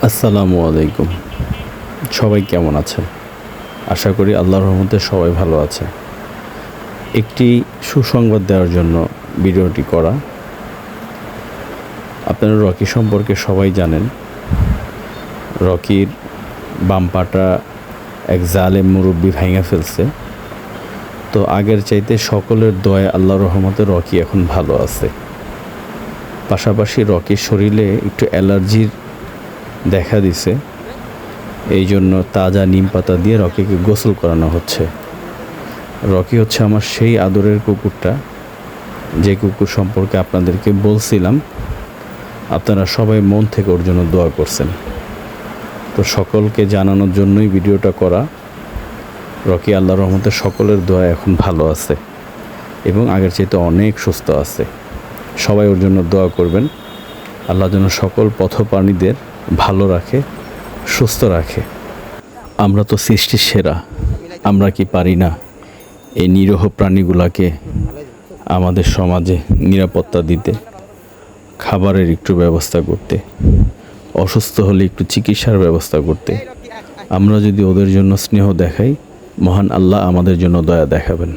আসসালামু আলাইকুম। সবাই কেমন আছেন? আশা করি আল্লাহর রহমতে সবাই ভালো আছে। একটি সুসংবাদ দেওয়ার জন্য ভিডিওটি করা। আপনারা রকি সম্পর্কে সবাই জানেন। রকির বাম পাটা এক জালেম মুরব্বি ভাঙা ফেলছে। তো আগের চাইতে সকলের দয়ায় আল্লাহর রহমতে রকি এখন ভালো আছে। পাশাপাশি রকির শরীরে একটু অ্যালার্জির দেখা দিছে। এই জন্য তাজা নিম পাতা দিয়ে রকিকে গোসল করানো হচ্ছে। রকি হচ্ছে আমার সেই আদরের কুকুরটা, যে কুকুর সম্পর্কে আপনাদেরকে বলছিলাম। আপনারা সবাই মন থেকে ওর জন্য দোয়া করছেন। তো সকলকে জানানোর জন্যই ভিডিওটা করা। রকি আল্লাহর রহমতে সকলের দোয়া এখন ভালো আছে এবং আগের চাইতে অনেক সুস্থ আছে। সবাই ওর জন্য দোয়া করবেন। আল্লাহ যেন সকল পথপ্রাণীদের ভালো রাখে, সুস্থ রাখে। আমরা তো সৃষ্টির সেরা, আমরা কি পারি না এই নিরীহ প্রাণীগুলাকে আমাদের সমাজে নিরাপত্তা দিতে, খাবারের একটু ব্যবস্থা করতে, অসুস্থ হলে একটু চিকিৎসার ব্যবস্থা করতে? আমরা যদি ওদের জন্য স্নেহ দেখাই, মহান আল্লাহ আমাদের জন্য দয়া দেখাবেন।